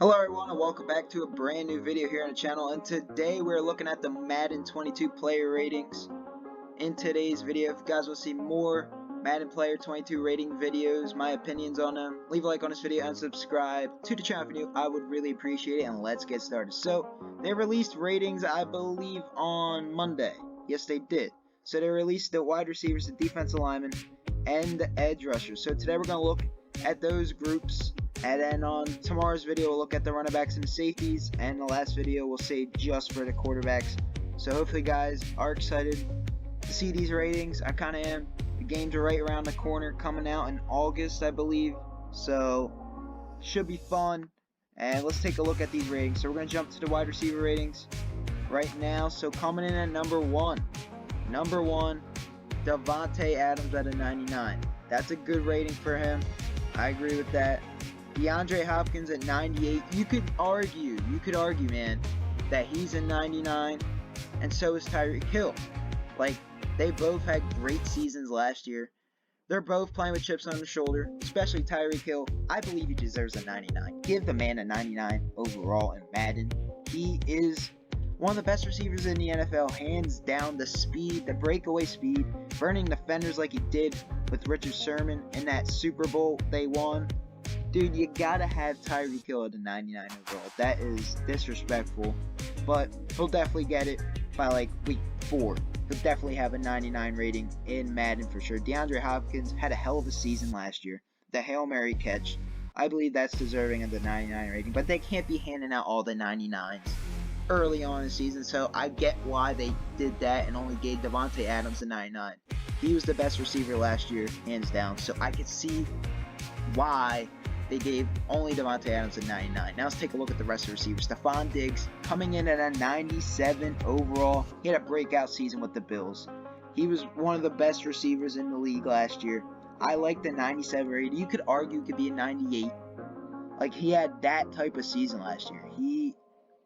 Hello everyone and welcome back to a brand new video here on the channel, and today we're looking at the Madden 22 player ratings. In today's video, if you guys will see more Madden player 22 rating videos, my opinions on them, leave a like on this video and subscribe to the channel if you're new. I would really appreciate it, and let's get started. So they released ratings, I believe, on Monday. Yes, they did. So they released the wide receivers, the defensive linemen, and the edge rushers. So today we're going to look at those groups. And then on tomorrow's video, we'll look at the running backs and the safeties. And the last video, we'll save just for the quarterbacks. So hopefully you guys are excited to see these ratings. I kind of am. The games are right around the corner, coming out in August, I believe. So should be fun. And let's take a look at these ratings. So we're going to jump to the wide receiver ratings right now. So coming in at number one, Davante Adams at a 99. That's a good rating for him. I agree with that. DeAndre Hopkins at 98. You could argue, man, that he's a 99, and so is Tyreek Hill. Like, they both had great seasons last year. They're both playing with chips on their shoulder, especially Tyreek Hill. I believe he deserves a 99. Give the man a 99 overall in Madden. He is one of the best receivers in the NFL, hands down. The speed, the breakaway speed, burning defenders like he did with Richard Sherman in that Super Bowl they won. Dude, you gotta have Tyreek Hill at a 99 overall. That is disrespectful, but he'll definitely get it by like week 4. He'll definitely have a 99 rating in Madden for sure. DeAndre Hopkins had a hell of a season last year. The Hail Mary catch, I believe that's deserving of the 99 rating, but they can't be handing out all the 99s early on in the season, so I get why they did that and only gave Davante Adams a 99. He was the best receiver last year, hands down, so I could see why they gave only Davante Adams a 99. Now let's take a look at the rest of the receivers. Stephon Diggs coming in at a 97 overall. He had a breakout season with the Bills. He was one of the best receivers in the league last year. I like the 97 rating. You could argue it could be a 98. Like, he had that type of season last year. He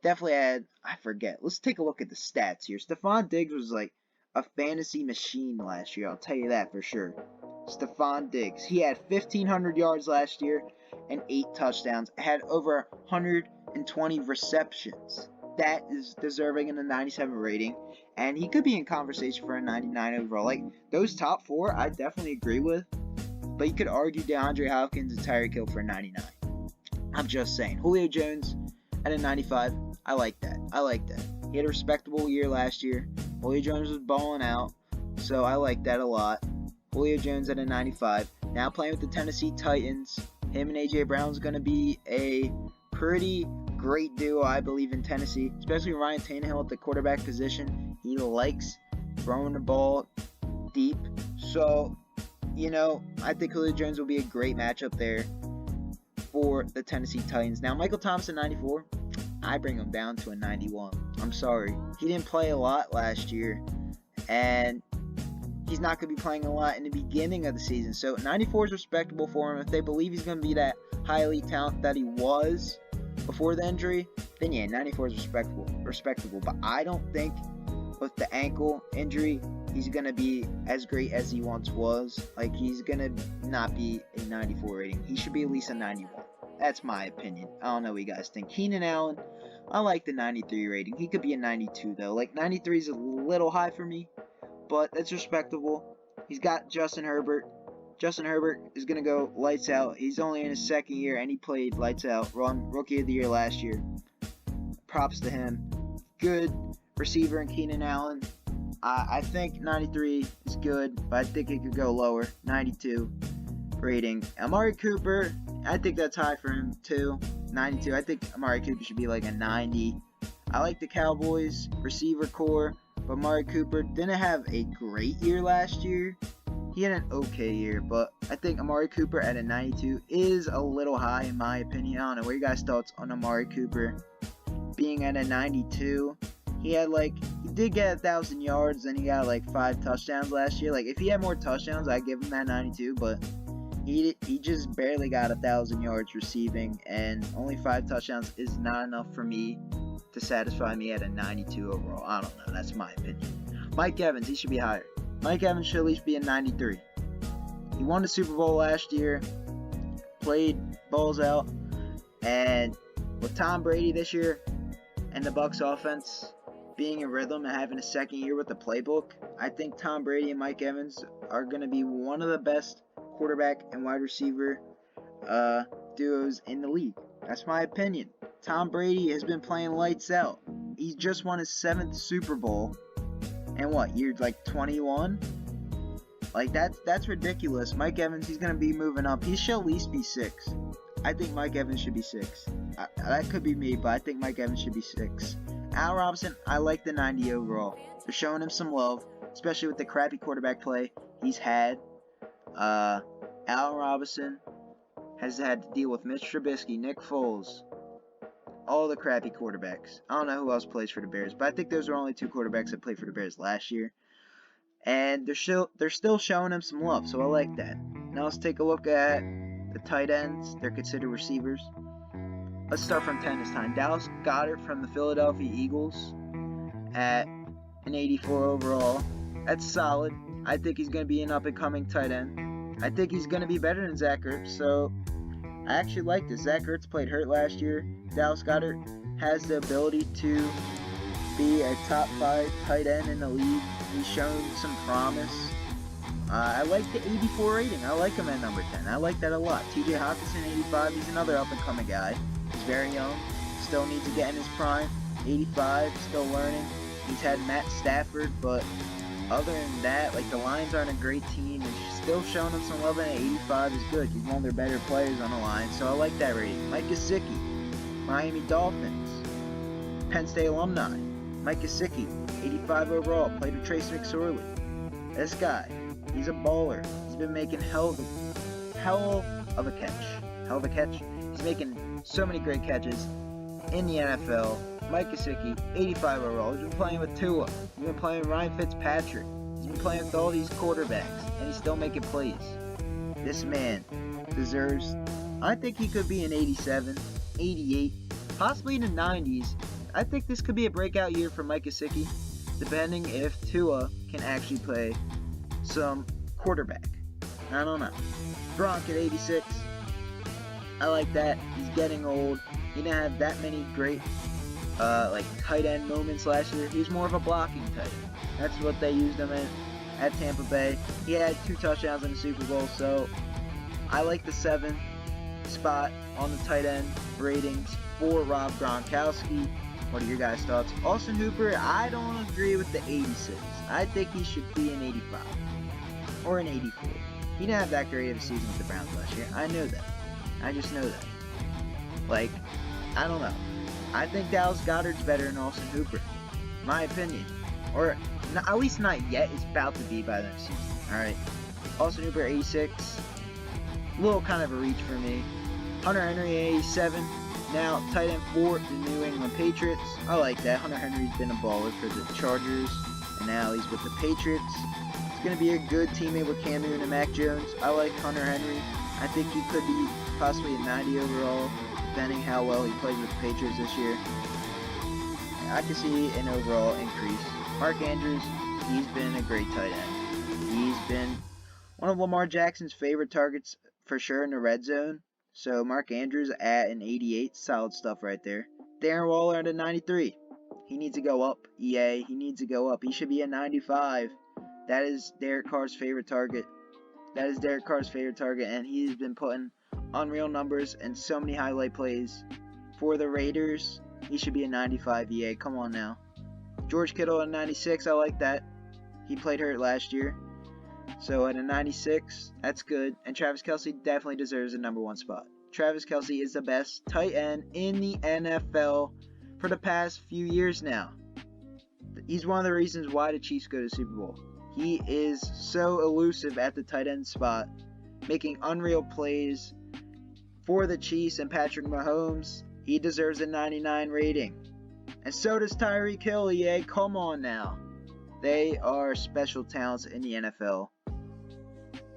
definitely had, I forget. Let's take a look at the stats here. Stephon Diggs was like a fantasy machine last year. I'll tell you that for sure. Stephon Diggs. He had 1,500 yards last year and 8 touchdowns. Had over 120 receptions. That is deserving in a 97 rating. And he could be in conversation for a 99 overall. Like, those top 4, I definitely agree with. But you could argue DeAndre Hopkins and Tyreek Hill for a 99. I'm just saying. Julio Jones at a 95. I like that. He had a respectable year last year. Julio Jones was balling out. So I like that a lot. Julio Jones at a 95. Now playing with the Tennessee Titans. Him and A.J. Brown's going to be a pretty great duo, I believe, in Tennessee. Especially Ryan Tannehill at the quarterback position. He likes throwing the ball deep. So, I think Julio Jones will be a great matchup there for the Tennessee Titans. Now, Michael Thomas at 94. I bring him down to a 91. I'm sorry. He didn't play a lot last year. And he's not going to be playing a lot in the beginning of the season. So 94 is respectable for him. If they believe he's going to be that highly talented that he was before the injury, then yeah, 94 is respectable. But I don't think with the ankle injury, he's going to be as great as he once was. Like, he's going to not be a 94 rating. He should be at least a 91. That's my opinion. I don't know what you guys think. Keenan Allen, I like the 93 rating. He could be a 92 though. Like, 93 is a little high for me, but that's respectable. He's got Justin Herbert. Justin Herbert is going to go lights out. He's only in his second year, and he played lights out. Won Rookie of the Year last year. Props to him. Good receiver in Keenan Allen. I think 93 is good, but I think it could go lower. 92 rating. Amari Cooper, I think that's high for him too. 92. I think Amari Cooper should be like a 90. I like the Cowboys receiver core. But Amari Cooper didn't have a great year last year. He had an okay year, but I think Amari Cooper at a 92 is a little high in my opinion. I don't know what you guys' thoughts on Amari Cooper being at a 92. He did get 1,000 yards and he got like 5 touchdowns last year. Like, if he had more touchdowns, I'd give him that 92, but he just barely got 1,000 yards receiving, and only 5 touchdowns is not enough for me to satisfy me at a 92 overall. I don't know. That's my opinion. Mike Evans, he should be higher. Mike Evans should at least be a 93. He won the Super Bowl last year, played balls out, and with Tom Brady this year and the Bucs offense being in rhythm and having a second year with the playbook, I think Tom Brady and Mike Evans are going to be one of the best quarterback and wide receiver duos in the league. That's my opinion. Tom Brady has been playing lights out. He just won his 7th Super Bowl. And what, year like 21? Like, that's ridiculous. Mike Evans, he's going to be moving up. He should at least be 6. I think Mike Evans should be 6. That could be me, but I think Mike Evans should be 6. Allen Robinson, I like the 90 overall. They're showing him some love, especially with the crappy quarterback play he's had. Allen Robinson has had to deal with Mitch Trubisky, Nick Foles, all the crappy quarterbacks. I don't know who else plays for the Bears, but I think those are only 2 quarterbacks that played for the Bears last year. And they're still showing him some love, so I like that. Now let's take a look at the tight ends. They're considered receivers. Let's start from 10 this time. Dallas Goedert from the Philadelphia Eagles at an 84 overall. That's solid. I think he's going to be an up-and-coming tight end. I think he's going to be better than Zach Ertz, so I actually like this. Zach Ertz played hurt last year. Dallas Goedert has the ability to be a top 5 tight end in the league. He's shown some promise. I like the 84 rating. I like him at number 10. I like that a lot. TJ Hawkinson, 85. He's another up-and-coming guy. He's very young. Still needs to get in his prime. 85. Still learning. He's had Matt Stafford, but other than that, like, the Lions aren't a great team. And still showing him some love, and 85 is good. He's one of their better players on the line, so I like that rating. Mike Gesicki, Miami Dolphins, Penn State alumni. Mike Gesicki, 85 overall, played with Trace McSorley. This guy, he's a baller. He's been making hell of a catch. He's making so many great catches in the NFL. Mike Gesicki, 85 overall. He's been playing with Tua. He's been playing with Ryan Fitzpatrick. He's been playing with all these quarterbacks, and he's still making plays. This man deserves, I think he could be an 87, 88, possibly in the 90s. I think this could be a breakout year for Mike Gesicki, depending if Tua can actually play some quarterback. I don't know. Gronk at 86. I like that. He's getting old. He didn't have that many great tight end moments last year. He was more of a blocking tight end. That's what they used him in at Tampa Bay. He had 2 touchdowns in the Super Bowl, so I like the 7 spot on the tight end ratings for Rob Gronkowski. What are your guys' thoughts? Austin Hooper, I don't agree with the 86. I think he should be an 85 or an 84. He didn't have that great of a season with the Browns last year. I know that. I just know that. Like, I don't know. I think Dallas Goedert's better than Austin Hooper. My opinion. Or, at least not yet. It's about to be by the season. Alright. Austin Hooper, 86. A little kind of a reach for me. Hunter Henry, 87. Now, tight end for the New England Patriots. I like that. Hunter Henry's been a baller for the Chargers, and now he's with the Patriots. He's going to be a good teammate with Cam Newton and Mac Jones. I like Hunter Henry. I think he could be possibly a 90 overall, depending how well he plays with the Patriots this year. I can see an overall increase. Mark Andrews, he's been a great tight end. He's been one of Lamar Jackson's favorite targets for sure in the red zone. So Mark Andrews at an 88, solid stuff right there. Darren Waller at a 93. He needs to go up, EA. He needs to go up. He should be a 95. That is Derek Carr's favorite target. And he's been putting unreal numbers and so many highlight plays for the Raiders. He should be a 95, EA. Come on now. George Kittle at a 96. I like that. He played hurt last year. So at a 96, that's good. And Travis Kelce definitely deserves a number 1 spot. Travis Kelce is the best tight end in the NFL for the past few years now. He's one of the reasons why the Chiefs go to the Super Bowl. He is so elusive at the tight end spot, making unreal plays for the Chiefs and Patrick Mahomes. He deserves a 99 rating. And so does Tyreek Hill, EA. Come on now. They are special talents in the NFL.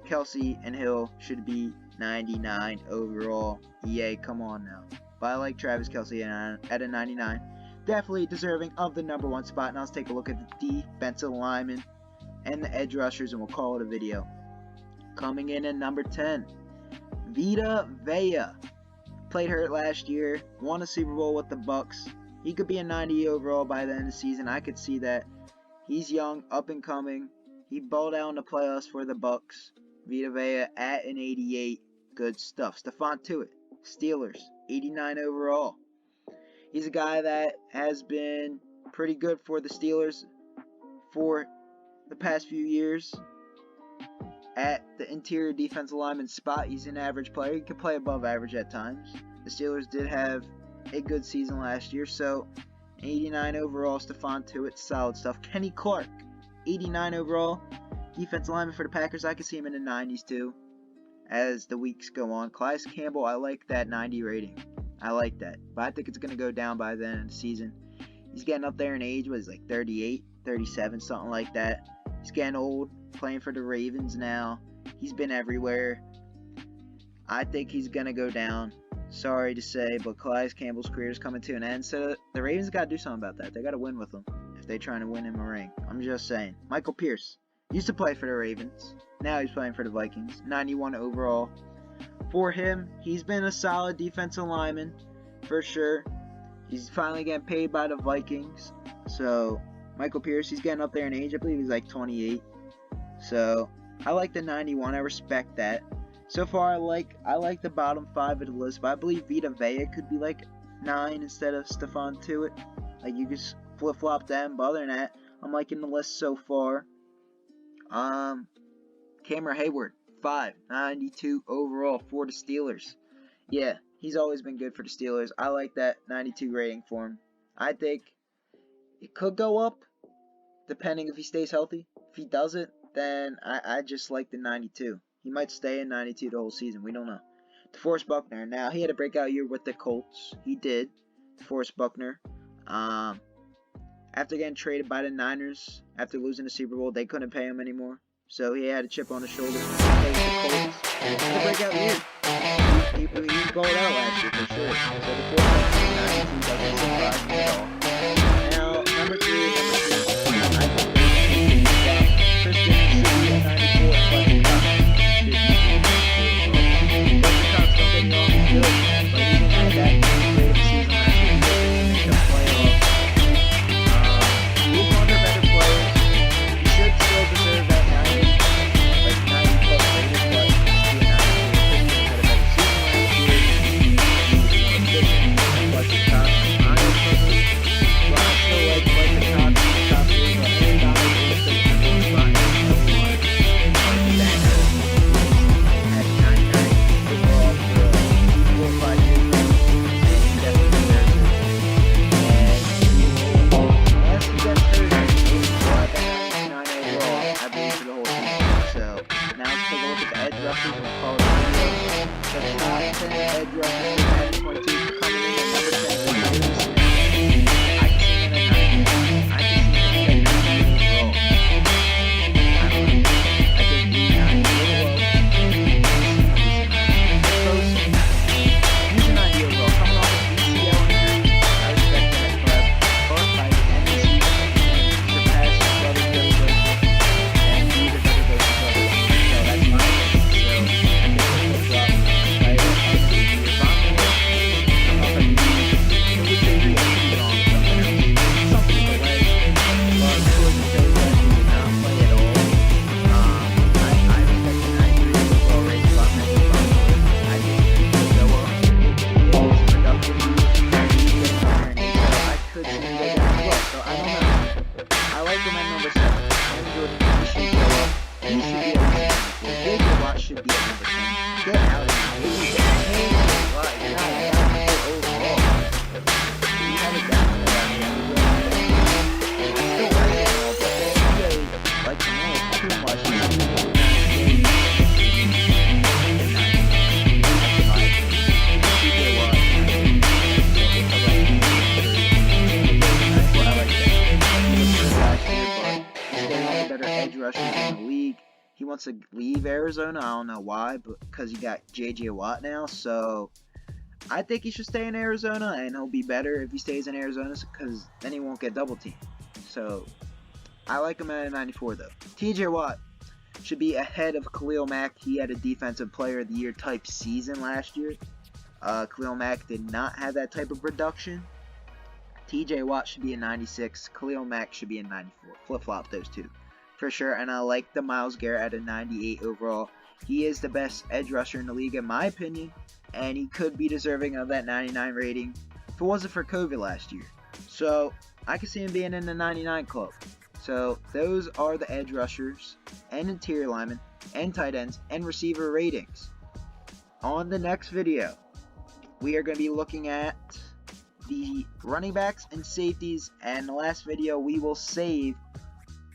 Kelce and Hill should be 99 overall. EA, come on now. But I like Travis Kelce at a 99. Definitely deserving of the number 1 spot. Now let's take a look at the defensive linemen and the edge rushers, and we'll call it a video. Coming in at number 10, Vita Vea Played hurt last year. Won a Super Bowl with the Bucks. He could be a 90 overall by the end of the season. I could see that. He's young, up and coming. He balled out in the playoffs for the Bucks. Vita Vea at an 88. Good stuff. Stephon Tuitt, Steelers, 89 overall. He's a guy that has been pretty good for the Steelers for the past few years. At the interior defensive lineman spot, he's an average player. He can play above average at times. The Steelers did have a good season last year, so 89 overall, Stephon Tuitt, solid stuff. Kenny Clark, 89 overall, defensive lineman for the Packers. I can see him in the 90s too as the weeks go on. Calais Campbell, I like that 90 rating. I like that, but I think it's going to go down by the end of the season. He's getting up there in age, but he's like 38, 37, something like that. He's getting old, playing for the Ravens now. He's been everywhere. I think he's going to go down. Sorry to say, but Calais Campbell's career is coming to an end, so the Ravens got to do something about that. They got to win with him if they're trying to win him a ring. I'm just saying. Michael Pierce used to play for the Ravens. Now he's playing for the Vikings. 91 overall. For him, he's been a solid defensive lineman for sure. He's finally getting paid by the Vikings. So, Michael Pierce, he's getting up there in age. I believe he's like 28. So, I like the 91. I respect that. So far, I like the bottom 5 of the list. But I believe Vita Vea could be like 9 instead of Stephon Tuitt. Like, you just flip-flop them. But other than that, I'm liking the list so far. Cameron Hayward, 5, 92 overall for the Steelers. Yeah, he's always been good for the Steelers. I like that 92 rating for him. I think it could go up, depending if he stays healthy. If he doesn't, then I just like the 92. He might stay in 92 the whole season. We don't know. DeForest Buckner. Now, he had a breakout year with the Colts. He did. DeForest Buckner. After getting traded by the Niners, after losing the Super Bowl, they couldn't pay him anymore. So he had a chip on his shoulder. He played with the Colts. He had a breakout year. He balled out last year for sure. So DeForest Buckner, 92, doesn't surprise me at all. Now, number 3 is number 2. I think Christian should be at 94 and Buster Cox should be at 94. Buster Cox, don't get me wrong, he's good, but he didn't have that great of a season last year. He didn't make the playoffs. He's one of the better players. He should still deserve that 90, like 90 plus rating, but he should be a 92. Christian had a better season last year. He was one of the good Buster Cox. Honestly, but I still like Buster Cox in the top 3, but Aaron Donald is the number 1 spot. To leave Arizona. I don't know why, but because he got J.J. Watt now, so I think he should stay in Arizona, and he'll be better if he stays in Arizona, because then he won't get double teamed. So I like him at a 94 though. T.J. Watt should be ahead of Khalil Mack. He had a defensive player of the year type season last year. Khalil Mack did not have that type of production. TJ Watt should be a 96. Khalil Mack should be a 94. Flip-flop those two for sure. And I like the Myles Garrett at a 98 overall. He is the best edge rusher in the league in my opinion, and he could be deserving of that 99 rating if it wasn't for COVID last year. So I could see him being in the 99 club. So those are the edge rushers and interior linemen and tight ends and receiver ratings. On the next video, we are going to be looking at the running backs and safeties, and the last video we will save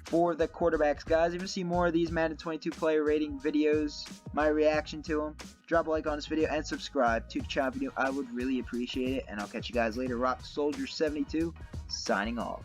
for the quarterbacks. Guys, if you want to see more of these Madden 22 player rating videos, my reaction to them, drop a like on this video and subscribe to the channel video. I would really appreciate it, and I'll catch you guys later. Rock Soldier 72 signing off.